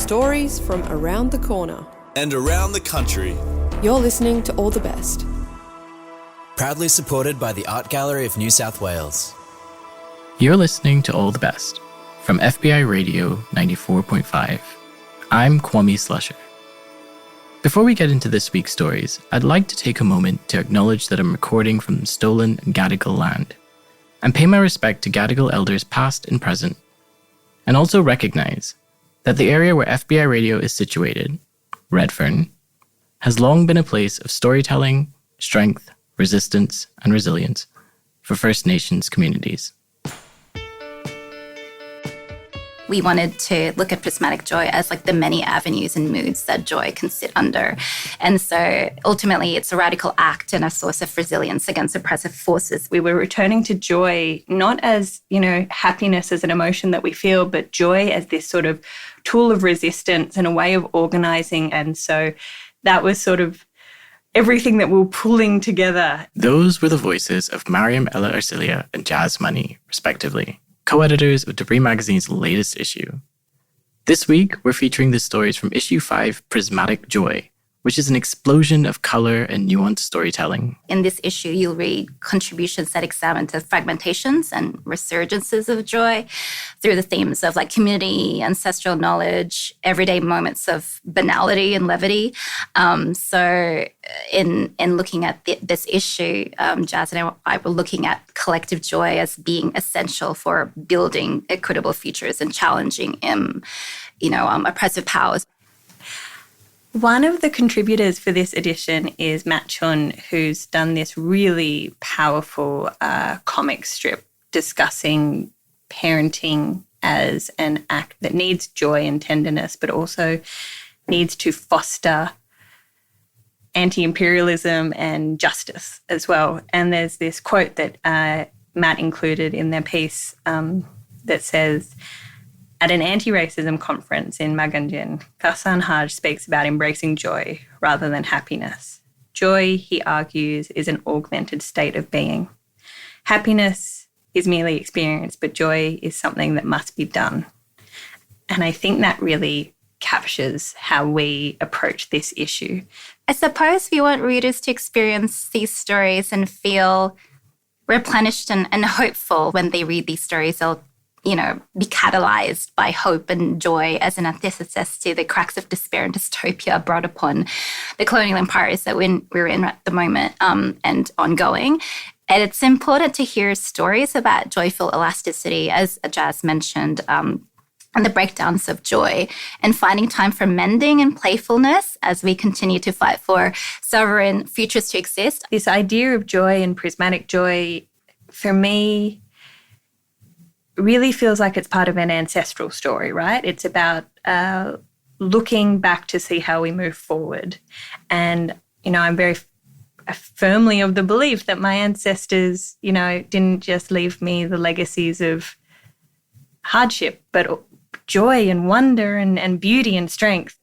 Stories from around the corner. And around the country. You're listening to All the Best. Proudly supported by the Art Gallery of New South Wales. You're listening to All the Best from FBI Radio 94.5. I'm Kwame Slusher. Before we get into this week's stories, I'd like to take a moment to acknowledge that I'm recording from stolen Gadigal land and pay my respect to Gadigal elders past and present, and also recognize that the area where FBI Radio is situated, Redfern, has long been a place of storytelling, strength, resistance, and resilience for First Nations communities. We wanted to look at Prismatic Joy as like the many avenues and moods that joy can sit under. And so ultimately it's a radical act and a source of resilience against oppressive forces. We were returning to joy, not as, happiness as an emotion that we feel, but joy as this sort of tool of resistance and a way of organizing. And so that was sort of everything that we were pulling together. Those were the voices of Mariam, Arcilla, and Jazz Money, respectively, co-editors of Debris Magazine's latest issue. This week, we're featuring the stories from issue 5, Prismatic Joy, which is an explosion of color and nuanced storytelling. In this issue, you'll read contributions that examine the fragmentations and resurgences of joy through the themes of like community, ancestral knowledge, everyday moments of banality and levity. So in looking at this issue, Jazz and I were looking at collective joy as being essential for building equitable futures and challenging oppressive powers. One of the contributors for this edition is Matt Chun, who's done this really powerful comic strip discussing parenting as an act that needs joy and tenderness, but also needs to foster anti-imperialism and justice as well. And there's this quote that Matt included in their piece that says, "At an anti-racism conference in Magunjin, Kasan Haj speaks about embracing joy rather than happiness. Joy, he argues, is an augmented state of being. Happiness is merely experienced, but joy is something that must be done." And I think that really captures how we approach this issue. I suppose we want readers to experience these stories and feel replenished and hopeful when they read these stories. They'll be catalyzed by hope and joy as an antithesis to the cracks of despair and dystopia brought upon the colonial empires that we're in at the moment and ongoing. And it's important to hear stories about joyful elasticity, as Jazz mentioned, and the breakdowns of joy, and finding time for mending and playfulness as we continue to fight for sovereign futures to exist. This idea of joy and prismatic joy, for me, really feels like it's part of an ancestral story, right? It's about looking back to see how we move forward. And, I'm very firmly of the belief that my ancestors, didn't just leave me the legacies of hardship, but joy and wonder and beauty and strength.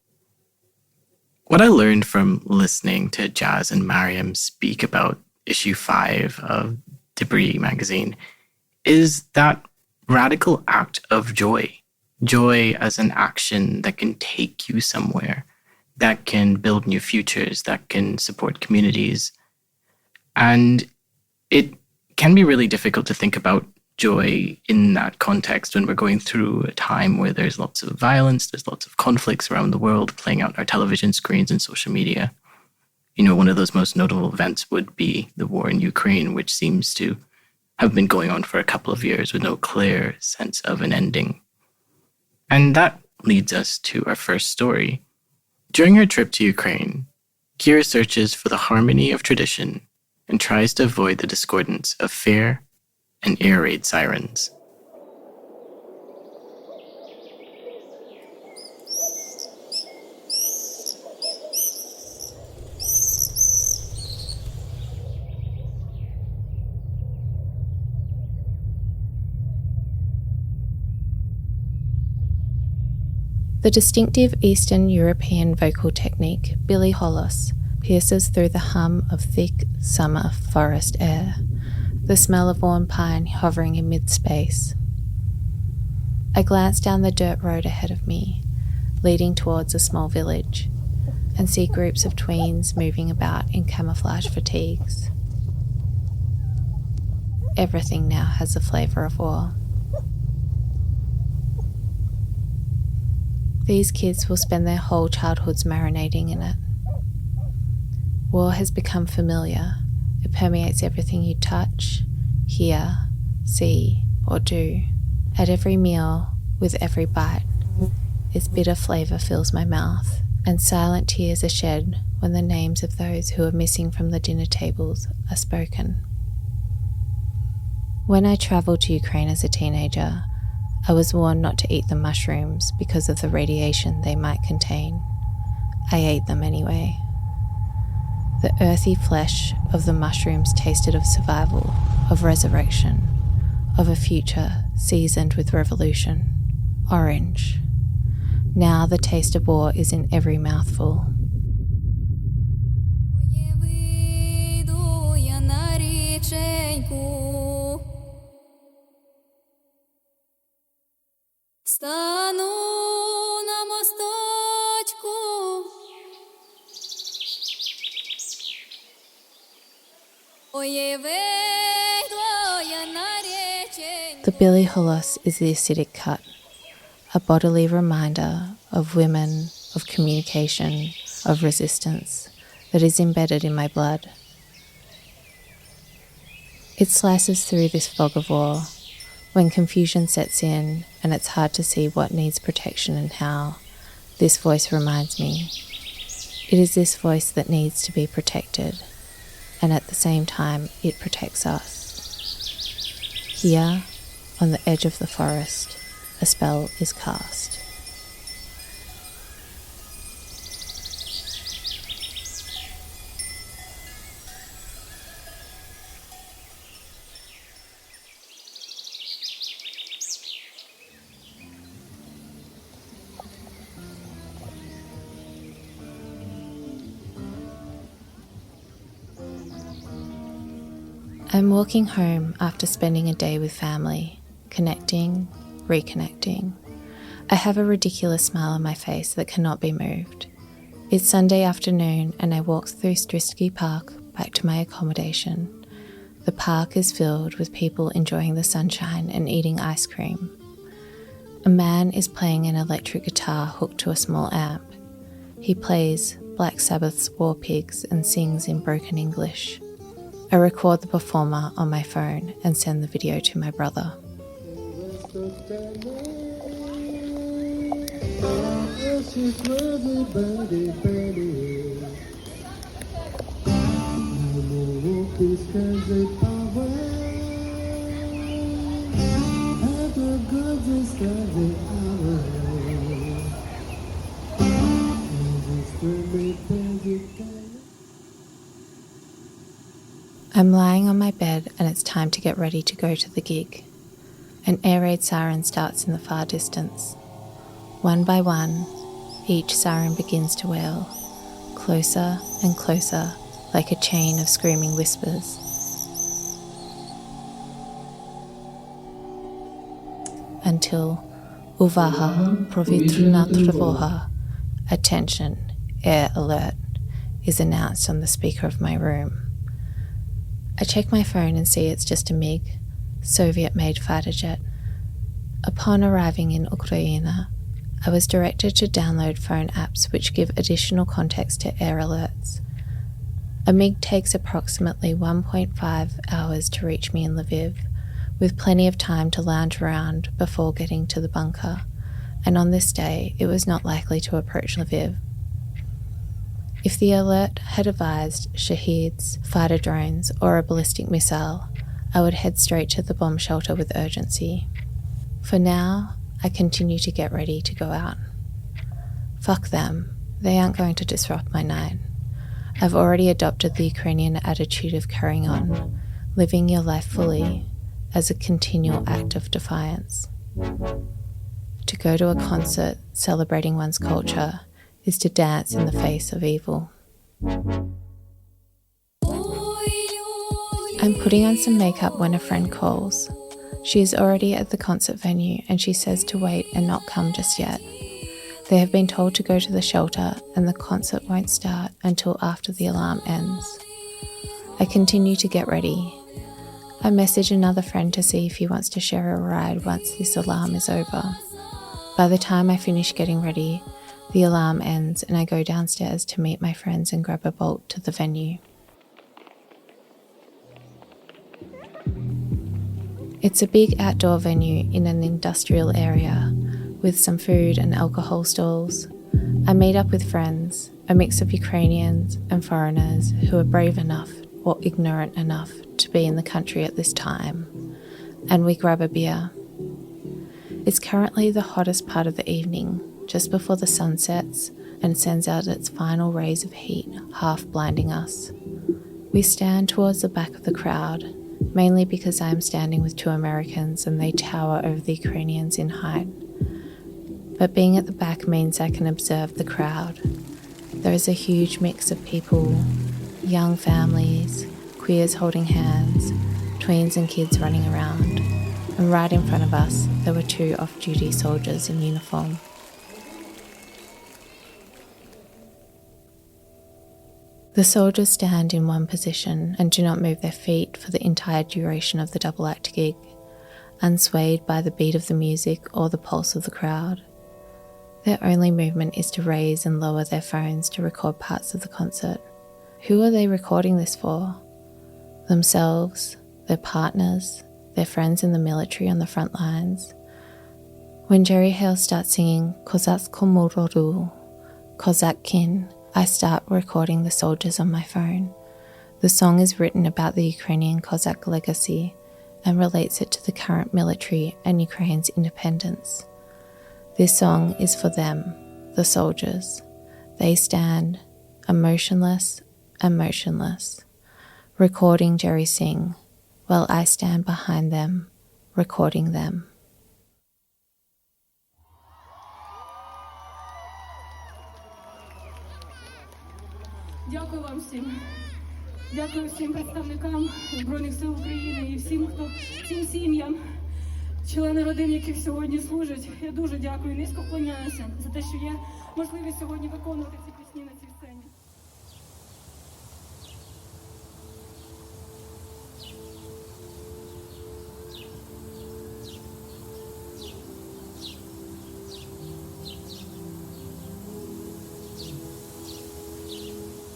What I learned from listening to Jazz and Mariam speak about issue 5 of Debris Magazine is that radical act of joy. Joy as an action that can take you somewhere, that can build new futures, that can support communities. And it can be really difficult to think about joy in that context when we're going through a time where there's lots of violence, there's lots of conflicts around the world playing out on our television screens and social media. One of those most notable events would be the war in Ukraine, which seems to have been going on for a couple of years with no clear sense of an ending. And that leads us to our first story. During her trip to Ukraine, Kiera searches for the harmony of tradition and tries to avoid the discordance of fair and air raid sirens. The distinctive Eastern European vocal technique, Billie Holiday, pierces through the hum of thick summer forest air, the smell of warm pine hovering in mid-space. I glance down the dirt road ahead of me, leading towards a small village, and see groups of tweens moving about in camouflage fatigues. Everything now has the flavour of war. These kids will spend their whole childhoods marinating in it. War has become familiar. It permeates everything you touch, hear, see, or do. At every meal, with every bite, its bitter flavour fills my mouth, and silent tears are shed when the names of those who are missing from the dinner tables are spoken. When I travelled to Ukraine as a teenager, I was warned not to eat the mushrooms because of the radiation they might contain. I ate them anyway. The earthy flesh of the mushrooms tasted of survival, of resurrection, of a future seasoned with revolution. Orange. Now the taste of war is in every mouthful. The Billy Holos is the acidic cut, a bodily reminder of women, of communication, of resistance that is embedded in my blood. It slices through this fog of war when confusion sets in and it's hard to see what needs protection and how. This voice reminds me. It is this voice that needs to be protected, and at the same time it protects us. Here, on the edge of the forest, a spell is cast. I'm walking home after spending a day with family, connecting, reconnecting. I have a ridiculous smile on my face that cannot be moved. It's Sunday afternoon and I walk through Strisky Park back to my accommodation. The park is filled with people enjoying the sunshine and eating ice cream. A man is playing an electric guitar hooked to a small amp. He plays Black Sabbath's War Pigs and sings in broken English. I record the performer on my phone and send the video to my brother. I'm lying on my bed and it's time to get ready to go to the gig. An air raid siren starts in the far distance. One by one, each siren begins to wail, closer and closer, like a chain of screaming whispers. Until Uvaha Provitrina Trevoha, attention, air alert, is announced on the speaker of my room. I check my phone and see it's just a MiG, Soviet-made fighter jet. Upon arriving in Ukraine, I was directed to download phone apps which give additional context to air alerts. A MiG takes approximately 1.5 hours to reach me in Lviv, with plenty of time to lounge around before getting to the bunker, and on this day it was not likely to approach Lviv. If the alert had advised Shaheeds, fighter drones, or a ballistic missile, I would head straight to the bomb shelter with urgency. For now, I continue to get ready to go out. Fuck them, they aren't going to disrupt my night. I've already adopted the Ukrainian attitude of carrying on, living your life fully, as a continual act of defiance. To go to a concert celebrating one's culture is to dance in the face of evil. I'm putting on some makeup when a friend calls. She is already at the concert venue and she says to wait and not come just yet. They have been told to go to the shelter and the concert won't start until after the alarm ends. I continue to get ready. I message another friend to see if he wants to share a ride once this alarm is over. By the time I finish getting ready, the alarm ends and I go downstairs to meet my friends and grab a bolt to the venue. It's a big outdoor venue in an industrial area with some food and alcohol stalls. I meet up with friends, a mix of Ukrainians and foreigners who are brave enough or ignorant enough to be in the country at this time, and we grab a beer. It's currently the hottest part of the evening, just before the sun sets and sends out its final rays of heat, half blinding us. We stand towards the back of the crowd, mainly because I am standing with two Americans and they tower over the Ukrainians in height. But being at the back means I can observe the crowd. There is a huge mix of people, young families, queers holding hands, tweens and kids running around. And right in front of us, there were two off-duty soldiers in uniform. The soldiers stand in one position and do not move their feet for the entire duration of the double act gig, unswayed by the beat of the music or the pulse of the crowd. Their only movement is to raise and lower their phones to record parts of the concert. Who are they recording this for? Themselves, their partners, their friends in the military on the front lines. When Jerry Hale starts singing Kozatsko Morodu, Kozatkin, I start recording the soldiers on my phone. The song is written about the Ukrainian Cossack legacy and relates it to the current military and Ukraine's independence. This song is for them, the soldiers. They stand, emotionless and motionless, recording Jerry sing, while I stand behind them, recording them. Дякую вам всім. Дякую всім представникам Збройних сил України і всім сім'ям, члени родин, яких сьогодні служать. Я дуже дякую, низько вклоняюся за те, що є можливість сьогодні виконувати ці пісні на цій сцені.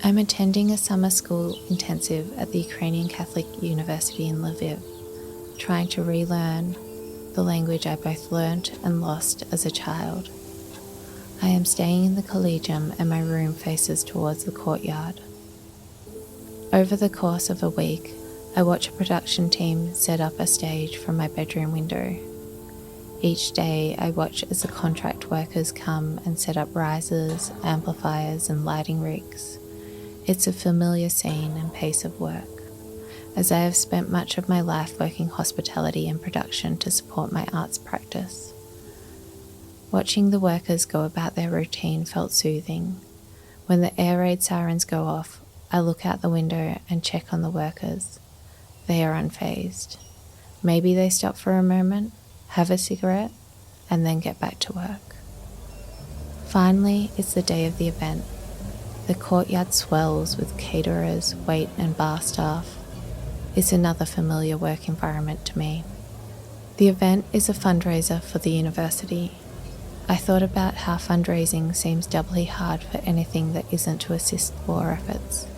I'm attending a summer school intensive at the Ukrainian Catholic University in Lviv, trying to relearn the language I both learnt and lost as a child. I am staying in the collegium and my room faces towards the courtyard. Over the course of a week, I watch a production team set up a stage from my bedroom window. Each day I watch as the contract workers come and set up risers, amplifiers and lighting rigs. It's a familiar scene and pace of work, as I have spent much of my life working hospitality and production to support my arts practice. Watching the workers go about their routine felt soothing. When the air raid sirens go off, I look out the window and check on the workers. They are unfazed. Maybe they stop for a moment, have a cigarette, and then get back to work. Finally, it's the day of the event. The courtyard swells with caterers, wait and bar staff. It's another familiar work environment to me. The event is a fundraiser for the university. I thought about how fundraising seems doubly hard for anything that isn't to assist war efforts.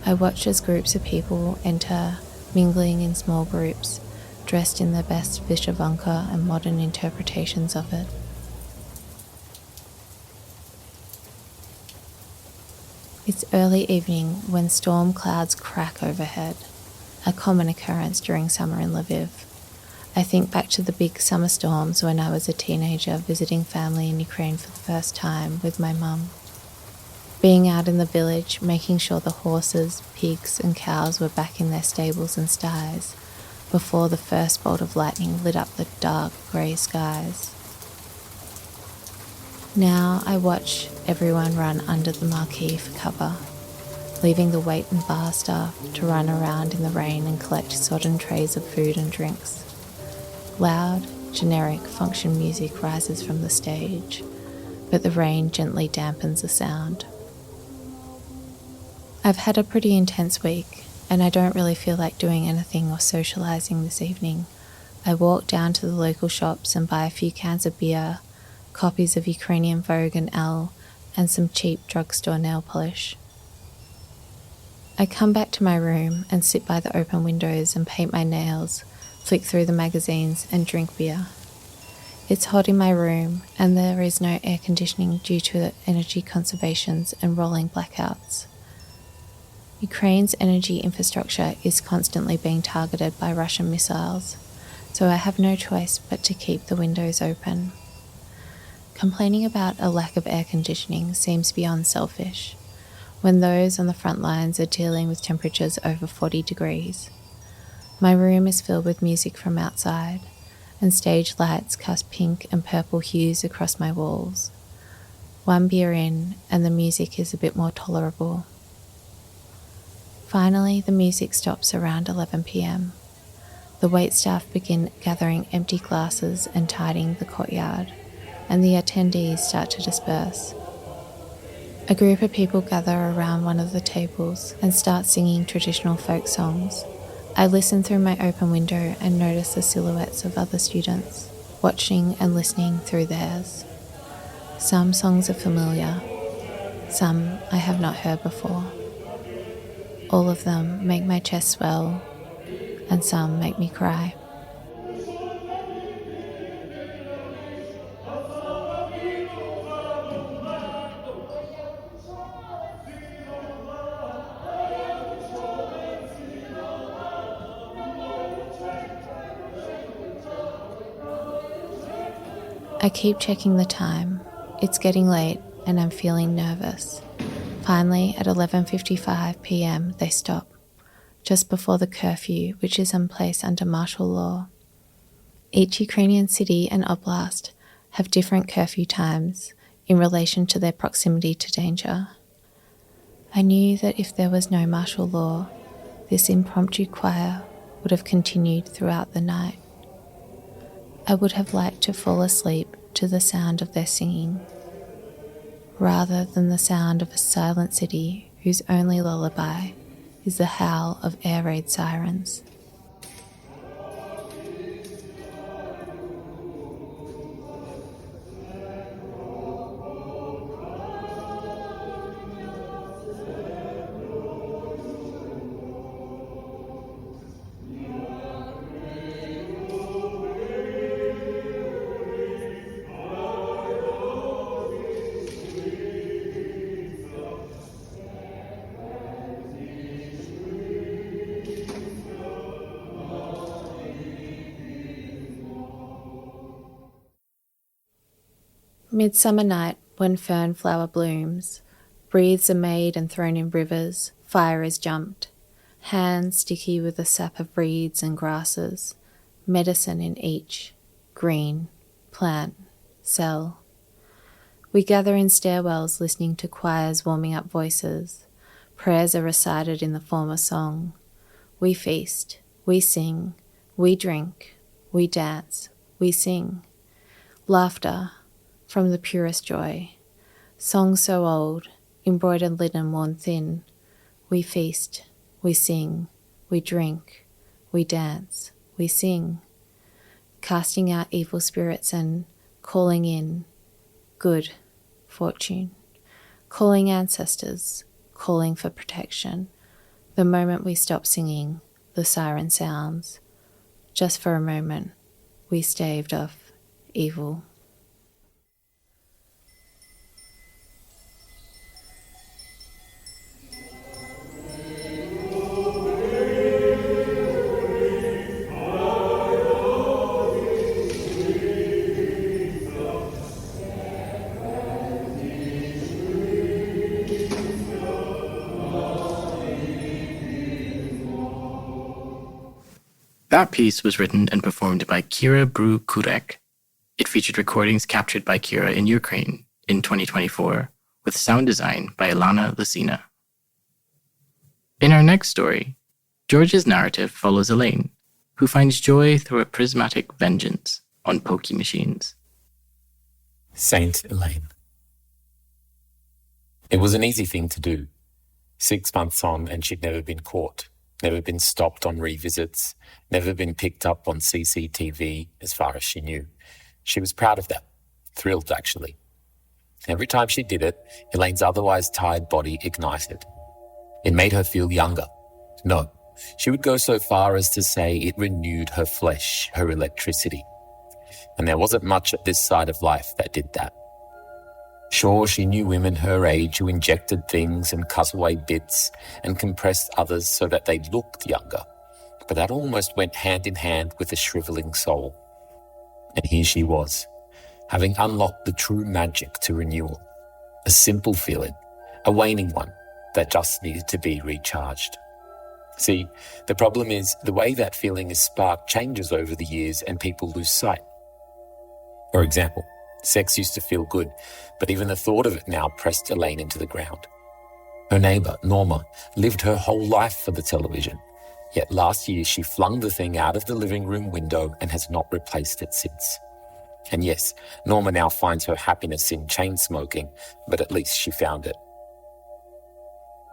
I watch as groups of people enter, mingling in small groups, dressed in their best vyshyvanka and modern interpretations of it. It's early evening when storm clouds crack overhead, a common occurrence during summer in Lviv. I think back to the big summer storms when I was a teenager visiting family in Ukraine for the first time with my mum. Being out in the village, making sure the horses, pigs and cows were back in their stables and sties before the first bolt of lightning lit up the dark grey skies. Now I watch everyone run under the marquee for cover, leaving the wait and bar staff to run around in the rain and collect sodden trays of food and drinks. Loud, generic function music rises from the stage. but the rain gently dampens the sound. I've had a pretty intense week, and I don't really feel like doing anything or socialising this evening. I walk down to the local shops and buy a few cans of beer, copies of Ukrainian Vogue and Elle, and some cheap drugstore nail polish. I come back to my room and sit by the open windows and paint my nails, flick through the magazines and drink beer. It's hot in my room and there is no air conditioning due to energy conservations and rolling blackouts. Ukraine's energy infrastructure is constantly being targeted by Russian missiles, so I have no choice but to keep the windows open. Complaining about a lack of air conditioning seems beyond selfish, when those on the front lines are dealing with temperatures over 40 degrees. My room is filled with music from outside, and stage lights cast pink and purple hues across my walls. One beer in, and the music is a bit more tolerable. Finally, the music stops around 11 p.m. The waitstaff begin gathering empty glasses and tidying the courtyard, and the attendees start to disperse. A group of people gather around one of the tables and start singing traditional folk songs. I listen through my open window and notice the silhouettes of other students, watching and listening through theirs. Some songs are familiar, some I have not heard before. All of them make my chest swell, and some make me cry. I keep checking the time. It's getting late and I'm feeling nervous. Finally, at 11:55 p.m, they stop, just before the curfew, which is in place under martial law. Each Ukrainian city and oblast have different curfew times in relation to their proximity to danger. I knew that if there was no martial law, this impromptu choir would have continued throughout the night. I would have liked to fall asleep to the sound of their singing, rather than the sound of a silent city whose only lullaby is the howl of air raid sirens. Midsummer night, when fern flower blooms, breathes are made and thrown in rivers, fire is jumped, hands sticky with the sap of reeds and grasses, medicine in each, green, plant, cell. We gather in stairwells listening to choirs warming up voices. Prayers are recited in the form of song. We feast, we sing, we drink, we dance, we sing. Laughter from the purest joy. Songs so old, embroidered linen worn thin. We feast, we sing, we drink, we dance, we sing. Casting out evil spirits and calling in good fortune. Calling ancestors, calling for protection. The moment we stop singing, the siren sounds. Just for a moment, we staved off evil. That piece was written and performed by Kiera Brew Kurec. It featured recordings captured by Kiera in Ukraine in 2024, with sound design by Ilana Lucina. In our next story, George's narrative follows Elaine, who finds joy through a prismatic vengeance on pokie machines. Saint Elaine. It was an easy thing to do. 6 months on and she'd never been caught, never been stopped on revisits, never been picked up on CCTV as far as she knew. She was proud of that, thrilled actually. Every time she did it, Elaine's otherwise tired body ignited. It made her feel younger. No, she would go so far as to say it renewed her flesh, her electricity. And there wasn't much at this side of life that did that. Sure, she knew women her age who injected things and cut away bits and compressed others so that they looked younger, but that almost went hand in hand with a shriveling soul. And here she was, having unlocked the true magic to renewal, a simple feeling, a waning one that just needed to be recharged. See, the problem is the way that feeling is sparked changes over the years and people lose sight. For example, sex used to feel good, but even the thought of it now pressed Elaine into the ground. Her neighbour, Norma, lived her whole life for the television, yet last year she flung the thing out of the living room window and has not replaced it since. And yes, Norma now finds her happiness in chain smoking, but at least she found it.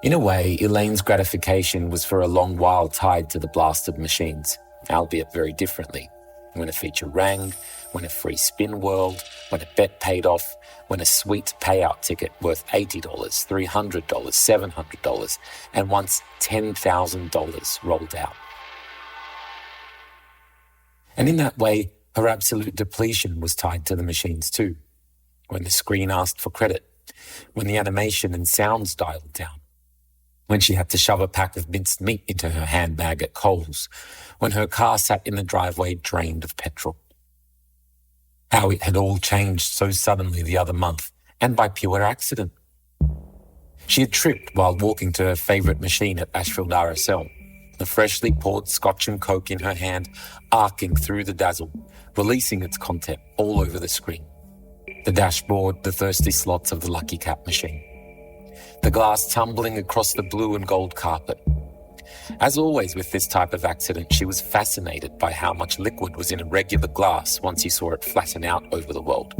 In a way, Elaine's gratification was for a long while tied to the blast of machines, albeit very differently. When a feature rang, when a free spin whirled, when a bet paid off, when a sweet payout ticket worth $80, $300, $700, and once $10,000 rolled out. And in that way, her absolute depletion was tied to the machines too. When the screen asked for credit, when the animation and sounds dialed down, when she had to shove a pack of minced meat into her handbag at Coles, when her car sat in the driveway drained of petrol. How it had all changed so suddenly the other month, and by pure accident. She had tripped while walking to her favourite machine at Ashfield RSL, the freshly poured scotch and coke in her hand, arcing through the dazzle, releasing its content all over the screen. The dashboard, the thirsty slots of the Lucky Cat machine. The glass tumbling across the blue and gold carpet. As always with this type of accident, she was fascinated by how much liquid was in a regular glass once you saw it flatten out over the world.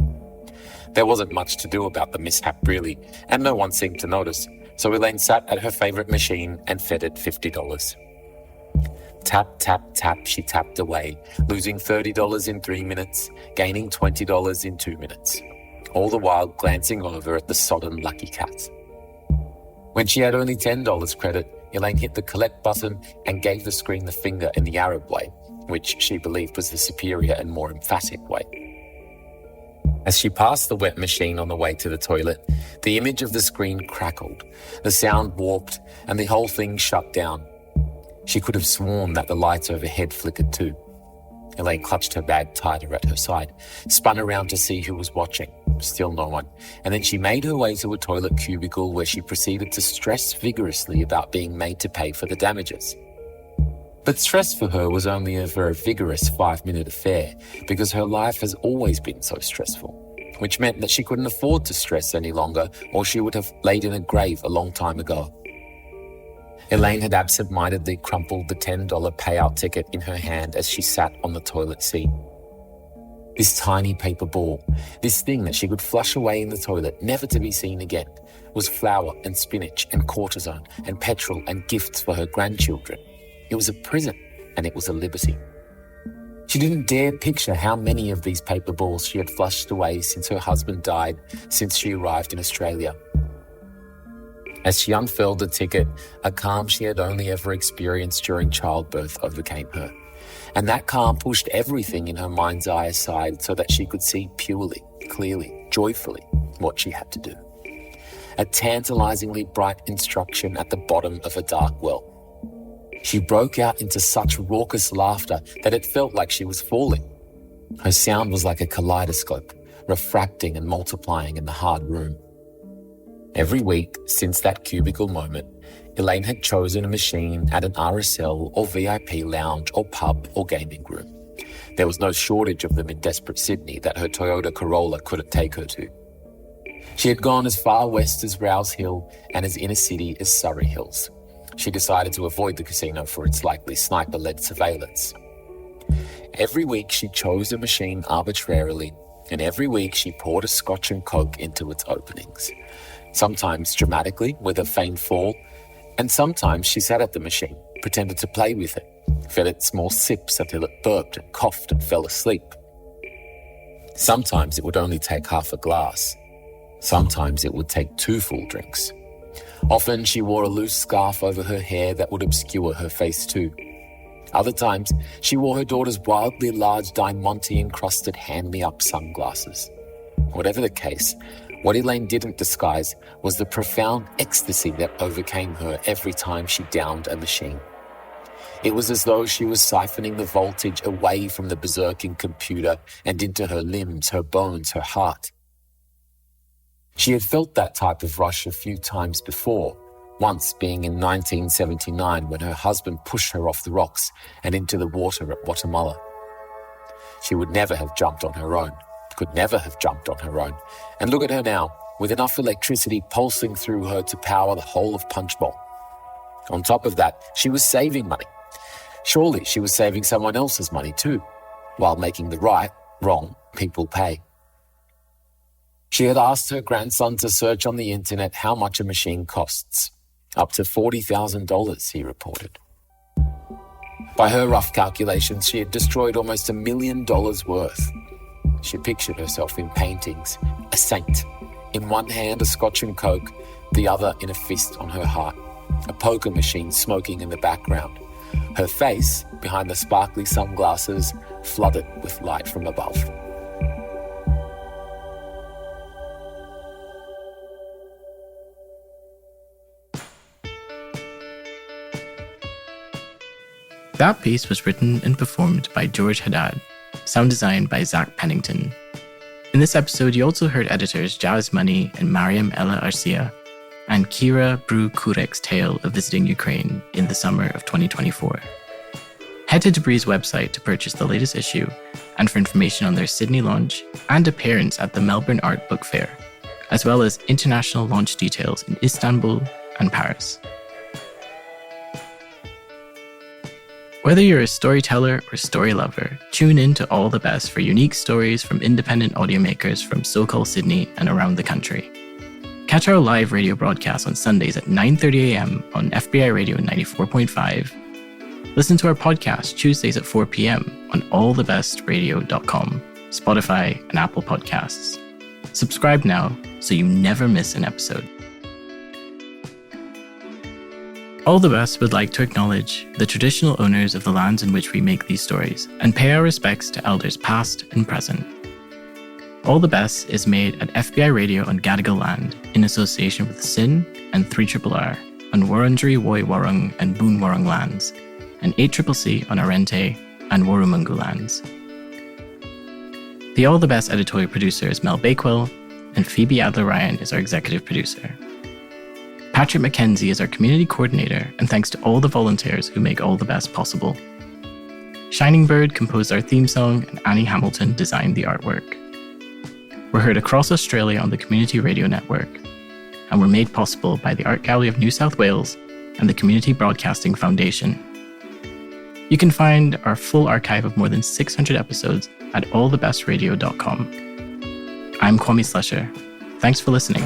There wasn't much to do about the mishap really, and no one seemed to notice, so Elaine sat at her favourite machine and fed it $50. Tap, tap, tap, she tapped away, losing $30 in 3 minutes, gaining $20 in 2 minutes, all the while glancing over at the sodden Lucky Cat. When she had only $10 credit, Elaine hit the collect button and gave the screen the finger in the Arab way, which she believed was the superior and more emphatic way. As she passed the wet machine on the way to the toilet, the image of the screen crackled, the sound warped, and the whole thing shut down. She could have sworn that the lights overhead flickered too. Elaine clutched her bag tighter at her side, spun around to see who was watching. Still no one. And then she made her way to a toilet cubicle where she proceeded to stress vigorously about being made to pay for the damages. But stress for her was only a very vigorous 5-minute affair because her life has always been so stressful, which meant that she couldn't afford to stress any longer or she would have laid in a grave a long time ago. Elaine had absent-mindedly crumpled the $10 payout ticket in her hand as she sat on the toilet seat. This tiny paper ball, this thing that she could flush away in the toilet, never to be seen again, was flour and spinach and cortisone and petrol and gifts for her grandchildren. It was a prison and it was a liberty. She didn't dare picture how many of these paper balls she had flushed away since her husband died, since she arrived in Australia. As she unfurled the ticket, a calm she had only ever experienced during childbirth overcame her. And that calm pushed everything in her mind's eye aside so that she could see purely, clearly, joyfully what she had to do. A tantalizingly bright instruction at the bottom of a dark well. She broke out into such raucous laughter that it felt like she was falling. Her sound was like a kaleidoscope, refracting and multiplying in the hard room. Every week since that cubicle moment, Elaine had chosen a machine at an RSL or VIP lounge or pub or gaming room. There was no shortage of them in desperate Sydney that her Toyota Corolla couldn't take her to. She had gone as far west as Rouse Hill and as inner city as Surrey Hills. She decided to avoid the casino for its likely sniper-led surveillance. Every week she chose a machine arbitrarily, and every week she poured a scotch and coke into its openings. sometimes dramatically with a feigned fall, and sometimes she sat at the machine, pretended to play with it, fed it small sips until it burped and coughed and fell asleep. Sometimes it would only take half a glass. Sometimes it would take 2 full drinks. Often she wore a loose scarf over her hair that would obscure her face too. Other times she wore her daughter's wildly large Diamante-encrusted hand-me-up sunglasses. Whatever the case, what Elaine didn't disguise was the profound ecstasy that overcame her every time she downed a machine. It was as though she was siphoning the voltage away from the berserking computer and into her limbs, her bones, her heart. She had felt that type of rush a few times before, once being in 1979 when her husband pushed her off the rocks and into the water at Guatemala. She would never have jumped on her own, could never have jumped on her own. And look at her now, with enough electricity pulsing through her to power the whole of Punchbowl. On top of that, she was saving money. Surely she was saving someone else's money too, while making the right, wrong people pay. She had asked her grandson to search on the internet how much a machine costs. Up to $40,000, he reported. By her rough calculations, she had destroyed almost $1 million worth. She pictured herself in paintings, a saint, in one hand a Scotch and Coke, the other in a fist on her heart, a poker machine smoking in the background, her face, behind the sparkly sunglasses, flooded with light from above. That piece was written and performed by George Haddad, sound designed by Zac Pennington. In this episode, you also heard editors Jazz Money and Mariam Arcilla, and Kiera Brew Kurec's tale of visiting Ukraine in the summer of 2024. Head to Debri's website to purchase the latest issue and for information on their Sydney launch and appearance at the Melbourne Art Book Fair, as well as international launch details in Istanbul and Paris. Whether you're a storyteller or story lover, tune in to All the Best for unique stories from independent audiomakers from so-called Sydney and around the country. Catch our live radio broadcast on Sundays at 9:30 a.m. on FBI Radio 94.5. Listen to our podcast Tuesdays at 4 p.m. on allthebestradio.com, Spotify, and Apple Podcasts. Subscribe now so you never miss an episode. All the Best would like to acknowledge the traditional owners of the lands in which we make these stories and pay our respects to elders past and present. All the Best is made at FBI Radio on Gadigal land in association with SYN and 3RRR on Wurundjeri Woi Wurrung and Boon Wurrung lands, and 8CCC on Arrente and Worumungu lands. The All the Best editorial producer is Mel Bakewell, and Phoebe Adler-Ryan is our executive producer. Patrick McKenzie is our community coordinator, and thanks to all the volunteers who make All the Best possible. Shining Bird composed our theme song, and Annie Hamilton designed the artwork. We're heard across Australia on the Community Radio Network, and were made possible by the Art Gallery of New South Wales and the Community Broadcasting Foundation. You can find our full archive of more than 600 episodes at allthebestradio.com. I'm Kwame Slusher. Thanks for listening.